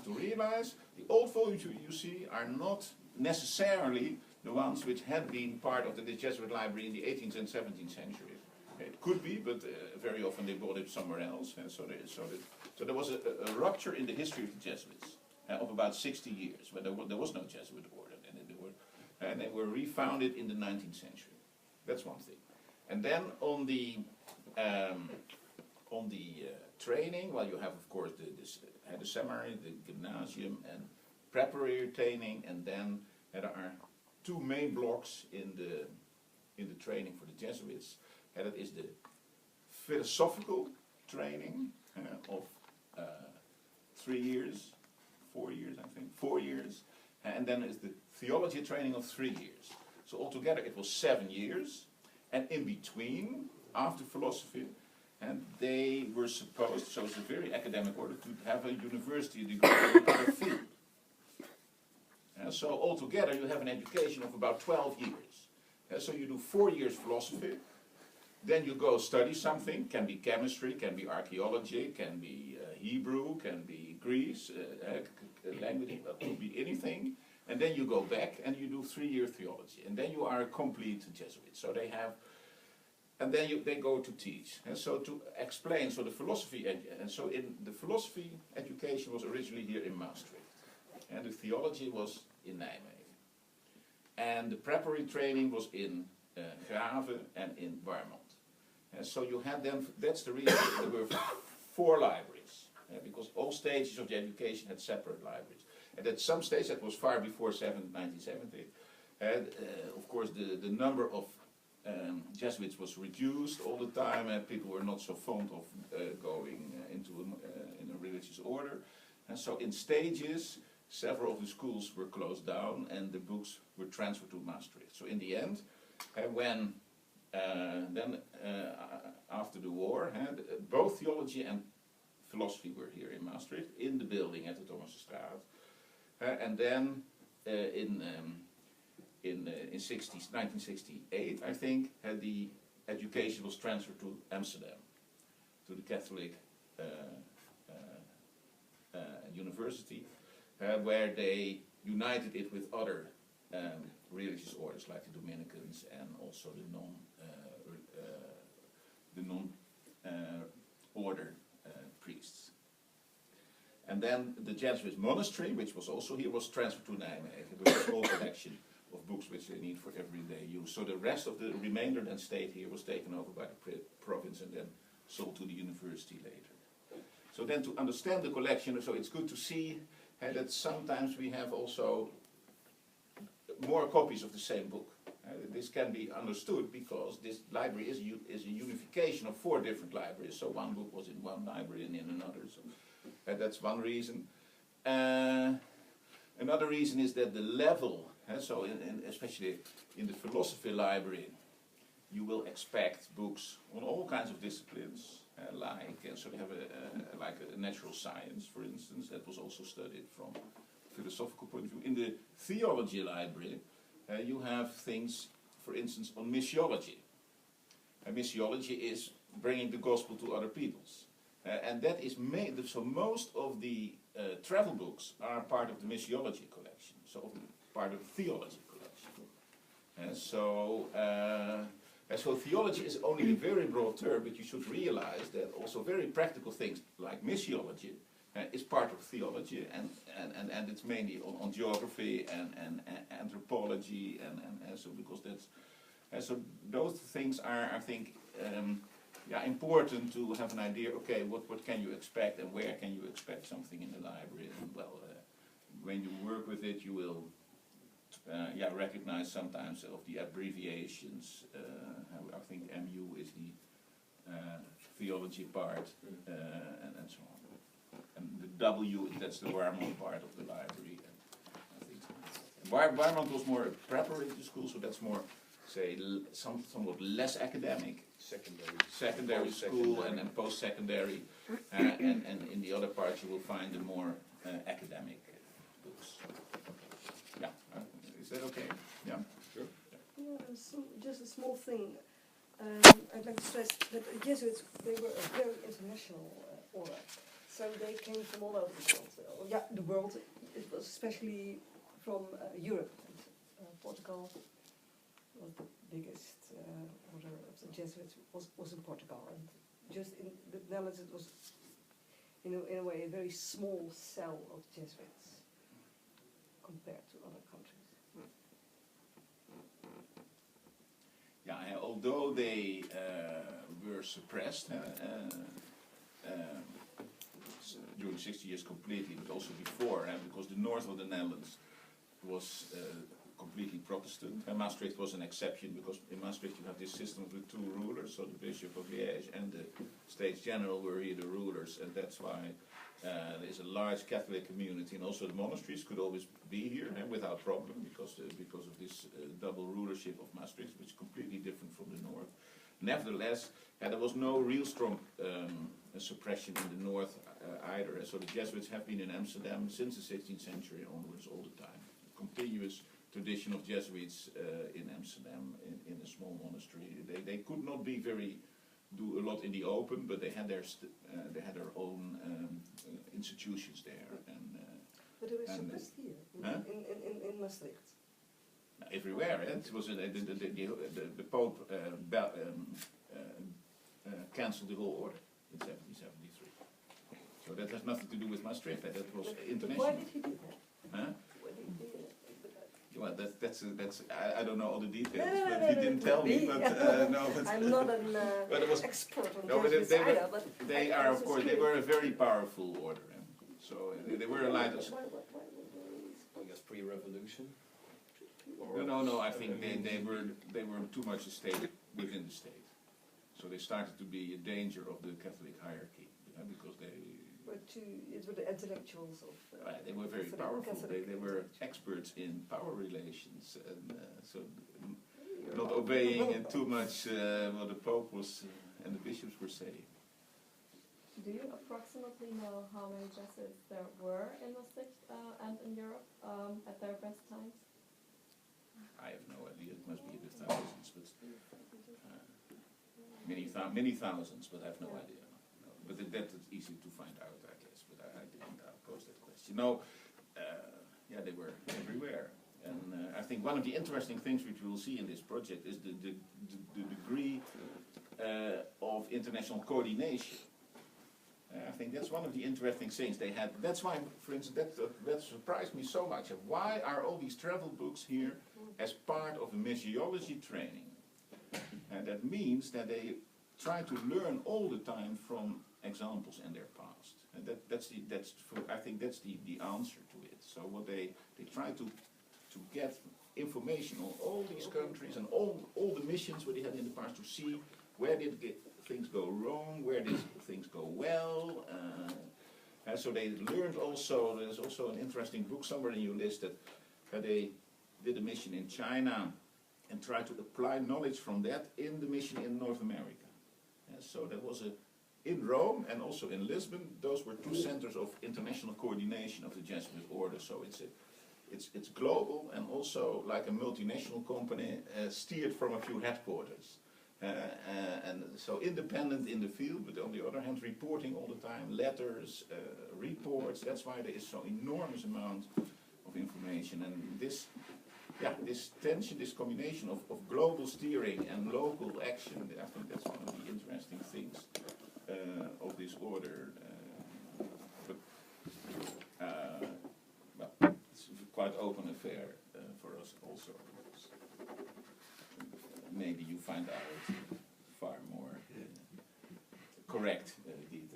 have to realize the old volumes you see are not necessarily the ones which had been part of the Jesuit library in the 18th and 17th century. It could be, but very often they brought it somewhere else. So there was a rupture in the history of the Jesuits of about 60 years, where there was no Jesuit order, and they were refounded in the 19th century. That's one thing. And then on the training, well, you have of course the seminary, the gymnasium, and preparatory training, and then there are two main blocks in the training for the Jesuits. And that is the philosophical training of 3 years, 4 years, I think, 4 years, and then is the theology training of 3 years. So altogether it was 7 years, and in between, after philosophy, and they were supposed, so it's a very academic order, to have a university degree in their field. So altogether you have an education of about 12 years. So you do 4 years philosophy, then you go study something, can be chemistry, can be archaeology, can be Hebrew, can be Greece, language, could be anything. And then you go back and you do 3-year theology. And then you are a complete Jesuit. So they have, and then they go to teach. And so to explain, so the philosophy, and so in the philosophy education was originally here in Maastricht. And the theology was in Nijmegen. And the preparatory training was in Grave and in Warmond. And so you had them, that's the reason there were 4 libraries, because all stages of the education had separate libraries. And at some stage, that was far before 1970, and of course the number of Jesuits was reduced all the time, and people were not so fond of going into in a religious order. And so in stages, several of the schools were closed down and the books were transferred to Maastricht. So in the end, when after the war, both theology and philosophy were here in Maastricht, in the building at the Thomasstraat. And then in 1968, I think, the education was transferred to Amsterdam, to the Catholic university, where they united it with other religious orders like the Dominicans and also the non-order priests. And then the Jesuit monastery, which was also here, was transferred to Nijmegen with a small collection of books which they need for everyday use. So the rest of the remainder that stayed here was taken over by the province and then sold to the university later. So then to understand the collection, so it's good to see that sometimes we have also more copies of the same book. This can be understood because this library is a unification of 4 different libraries. So one book was in one library and in another. So that's one reason. Another reason is that the level, so especially in the philosophy library, you will expect books on all kinds of disciplines. So we have like a natural science, for instance, that was also studied from a philosophical point of view. In the theology library, you have things, for instance, on missiology. Missiology is bringing the gospel to other peoples. And that is made, so most of the travel books are part of the missiology collection, so part of the theology collection. So theology is only a very broad term, but you should realize that also very practical things like missiology is part of theology, and it's mainly on geography and anthropology, and so because that's so those things are, I think, important to have an idea. Okay, what can you expect, and where can you expect something in the library? And well, when you work with it, you will recognize sometimes of the abbreviations. I think MU is the theology part, and so on. And the W, that's the Warmond part of the library. And I think Warmond was more a preparatory school, so that's more, say, somewhat less academic. Secondary school and then post-secondary. And in the other parts you will find the more academic books. Yeah, is that okay? Yeah? Sure. Yeah, just a small thing. I'd like to stress that the Jesuits, they were a very international order. So So they came from all over the world. Yeah, the world. It was especially from Europe. And, Portugal was the biggest order of the Jesuits was in Portugal, and just in the Netherlands it was in a way a very small cell of Jesuits compared to other countries. Yeah, although they were suppressed during 60 years completely, but also before, because the north of the Netherlands was completely Protestant. And Maastricht was an exception, because in Maastricht you have this system with two rulers, so the Bishop of Liège and the States General were here the rulers, and that's why there is a large Catholic community, and also the monasteries could always be here without problem, because of this double rulership of Maastricht, which is completely different from the north. Nevertheless, there was no real strong suppression in the north either. So the Jesuits have been in Amsterdam since the 16th century onwards, all the time. A continuous tradition of Jesuits in Amsterdam, in a small monastery. They could not do a lot in the open, but they had their own institutions there. But they were suppressed here in Maastricht. Everywhere. It was the Pope cancelled the whole order in 1773. So that has nothing to do with Maastricht. That was international. Why did he do that? Huh? Well, that's I don't know all the details, No, but he didn't tell me. But no, but I'm not an but it was, expert on no, Jesuits either, but they are, of course, they were a very powerful order. So they were allowed to. I guess pre-revolution. No. I think they were too much a state within the state. So they started to be a danger of the Catholic hierarchy, because they. It were the intellectuals of. They were very powerful. They were experts in power relations, and so not obeying too much what the Pope was and the bishops were saying. Do you approximately know how many Jesuits there were in Maastricht and in Europe at their best times? I have no idea. It must be in the thousands, but many thousands, but I have no idea. No. But that is easy to find out, I guess. But I didn't pose that question. No, they were everywhere, and I think one of the interesting things which we will see in this project is the degree of international coordination. I think that's one of the interesting things they had. That's why, for instance, that surprised me so much. Why are all these travel books here as part of a missiology training? And that means that they try to learn all the time from examples in their past. And I think that's the answer to it. So what they try to get information on all these countries and all the missions what they had in the past, to see where did things go wrong, where did things go well. So they learned also, there's also an interesting book somewhere in your list that they did a mission in China and tried to apply knowledge from that in the mission in North America. So that was in Rome and also in Lisbon. Those were two centers of international coordination of the Jesuit order. So it's global and also like a multinational company steered from a few headquarters. And so independent in the field, but on the other hand reporting all the time, letters, reports. That's why there is so enormous amount of information. And this tension, this combination of global steering and local action, I think that's one of the interesting things of this order. But it's a quite open affair for us also. Maybe you find out far more correct details.